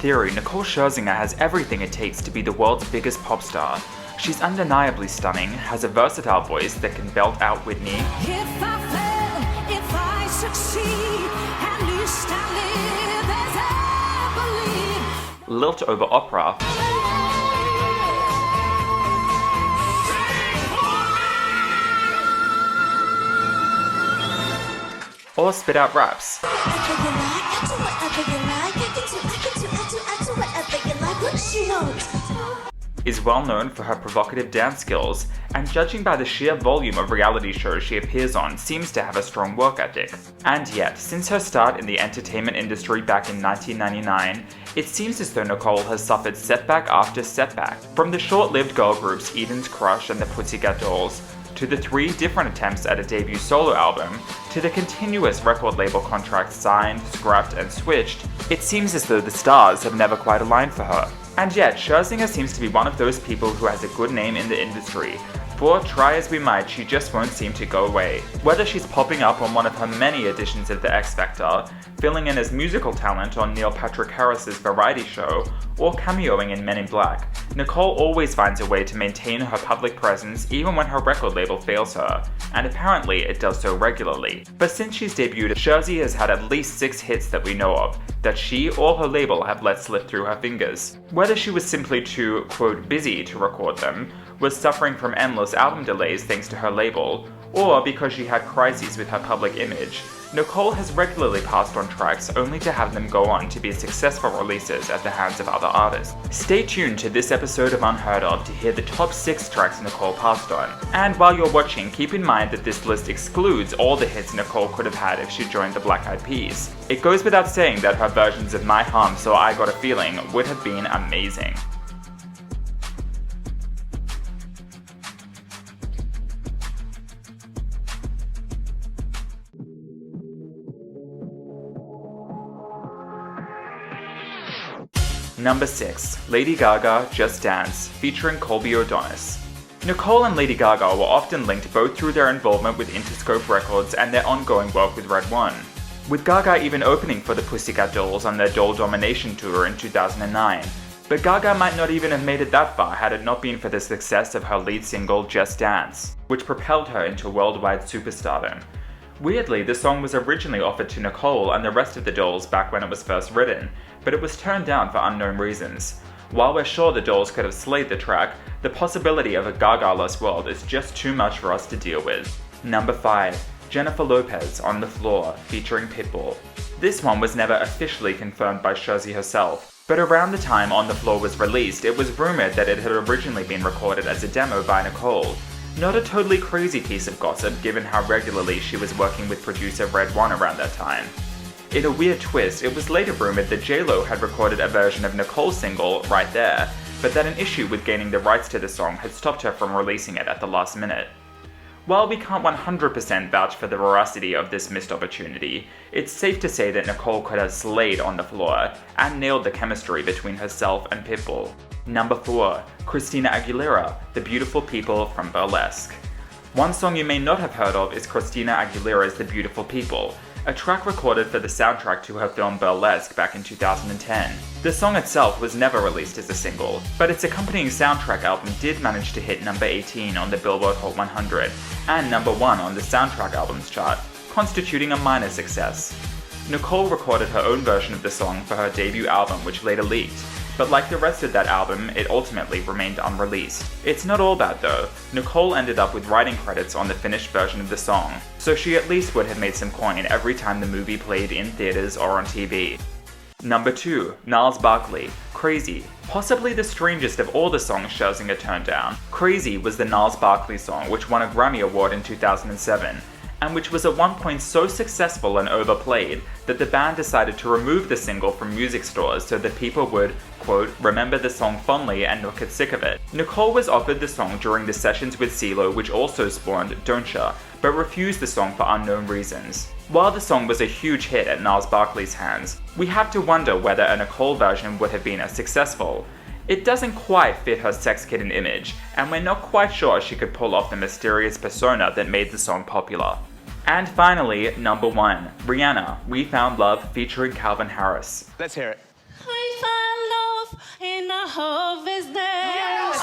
theory, Nicole Scherzinger has everything it takes to be the world's biggest pop star. She's undeniably stunning, has a versatile voice that can belt out Whitney, If I fail, if I succeed, at least I live as I believe. lilt over opera, or spit out raps. Is well known for her provocative dance skills, and judging by the sheer volume of reality shows she appears on, seems to have a strong work ethic. And yet, since her start in the entertainment industry back in 1999, it seems as though Nicole has suffered setback after setback. From the short-lived girl groups Eden's Crush and the Pussycat Dolls, to the 3 different attempts at a debut solo album, to the continuous record label contracts signed, scrapped, and switched, it seems as though the stars have never quite aligned for her. And yet, Scherzinger seems to be one of those people who has a good name in the industry, for try as we might, she just won't seem to go away. Whether she's popping up on one of her many editions of The X Factor, filling in as musical talent on Neil Patrick Harris's variety show, or cameoing in Men in Black, Nicole always finds a way to maintain her public presence even when her record label fails her, and apparently it does so regularly. But since she's debuted, Scherzi has had at least 6 hits that we know of, that she or her label have let slip through her fingers. Whether she was simply too, quote, busy to record them, was suffering from endless album delays thanks to her label, or because she had crises with her public image, Nicole has regularly passed on tracks only to have them go on to be successful releases at the hands of other artists. Stay tuned to this episode of Unheard Of to hear the top 6 tracks Nicole passed on. And while you're watching, keep in mind that this list excludes all the hits Nicole could have had if she joined the Black Eyed Peas. It goes without saying that her versions of My Humps or I Got a Feeling would have been amazing. Number 6. Lady Gaga, Just Dance, featuring Colby O'Donis. Nicole and Lady Gaga were often linked both through their involvement with Interscope Records and their ongoing work with Red One, with Gaga even opening for the Pussycat Dolls on their Doll Domination tour in 2009. But Gaga might not even have made it that far had it not been for the success of her lead single Just Dance, which propelled her into worldwide superstardom. Weirdly, the song was originally offered to Nicole and the rest of the Dolls back when it was first written, but it was turned down for unknown reasons. While we're sure the Dolls could have slayed the track, the possibility of a Gaga-less world is just too much for us to deal with. Number 5. Jennifer Lopez, On the Floor, featuring Pitbull. This one was never officially confirmed by Scherzi herself, but around the time On the Floor was released, it was rumored that it had originally been recorded as a demo by Nicole. Not a totally crazy piece of gossip given how regularly she was working with producer Red One around that time. In a weird twist, it was later rumored that J-Lo had recorded a version of Nicole's single, Right There, but that an issue with gaining the rights to the song had stopped her from releasing it at the last minute. While we can't 100% vouch for the veracity of this missed opportunity, it's safe to say that Nicole could have slayed On the Floor and nailed the chemistry between herself and Pitbull. Number 4. Christina Aguilera, The Beautiful People from Burlesque. One song you may not have heard of is Christina Aguilera's The Beautiful People, a track recorded for the soundtrack to her film Burlesque back in 2010. The song itself was never released as a single, but its accompanying soundtrack album did manage to hit number 18 on the Billboard Hot 100 and number 1 on the soundtrack albums chart, constituting a minor success. Nicole recorded her own version of the song for her debut album, which later leaked, but like the rest of that album, it ultimately remained unreleased. It's not all bad though. Nicole ended up with writing credits on the finished version of the song, so she at least would have made some coin every time the movie played in theaters or on TV. Number 2. Gnarls Barkley, Crazy. Possibly the strangest of all the songs Scherzinger turned down, Crazy was the Gnarls Barkley song which won a Grammy Award in 2007, and which was at one point so successful and overplayed that the band decided to remove the single from music stores so that people would, quote, remember the song fondly and not get sick of it. Nicole was offered the song during the sessions with CeeLo, which also spawned Don't Ya, but refused the song for unknown reasons. While the song was a huge hit at Gnarls Barkley's hands, we have to wonder whether a Nicole version would have been as successful. It doesn't quite fit her sex kitten image, and we're not quite sure she could pull off the mysterious persona that made the song popular. And finally, number 1, Rihanna, We Found Love featuring Calvin Harris. Let's hear it. We found in the whole business.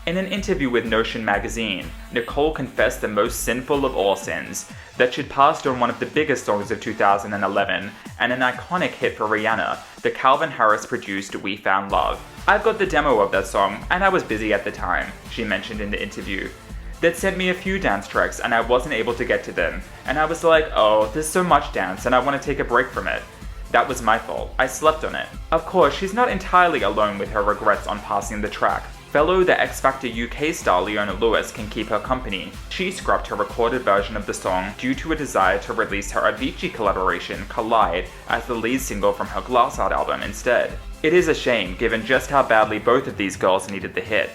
In an interview with Notion magazine, Nicole confessed the most sinful of all sins, that she'd passed on one of the biggest songs of 2011 and an iconic hit for Rihanna, the Calvin Harris-produced We Found Love. "I've got the demo of that song, and I was busy at the time," she mentioned in the interview. "They'd sent me a few dance tracks and I wasn't able to get to them, and I was like, oh, there's so much dance and I want to take a break from it. That was my fault. I slept on it." Of course, she's not entirely alone with her regrets on passing the track. Fellow The X Factor UK star Leona Lewis can keep her company. She scrapped her recorded version of the song due to a desire to release her Avicii collaboration, Collide, as the lead single from her Glass Art album instead. It is a shame given just how badly both of these girls needed the hit.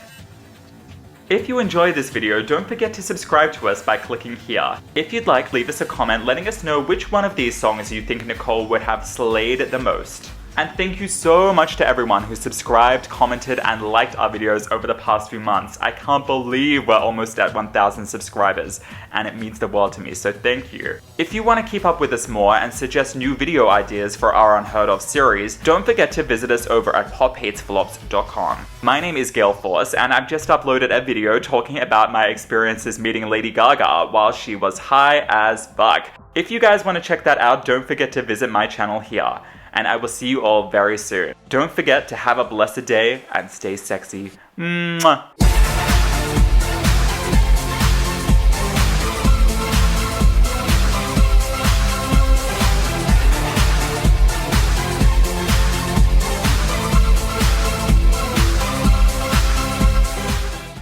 If you enjoyed this video, don't forget to subscribe to us by clicking here. If you'd like, leave us a comment letting us know which one of these songs you think Nicole would have slayed the most. And thank you so much to everyone who subscribed, commented, and liked our videos over the past few months. I can't believe we're almost at 1,000 subscribers, and it means the world to me, so thank you. If you want to keep up with us more and suggest new video ideas for our Unheard Of series, don't forget to visit us over at pophatesflops.com. My name is Gail Force, and I've just uploaded a video talking about my experiences meeting Lady Gaga while she was high as fuck. If you guys want to check that out, don't forget to visit my channel here. And I will see you all very soon. Don't forget to have a blessed day and stay sexy. Mwah.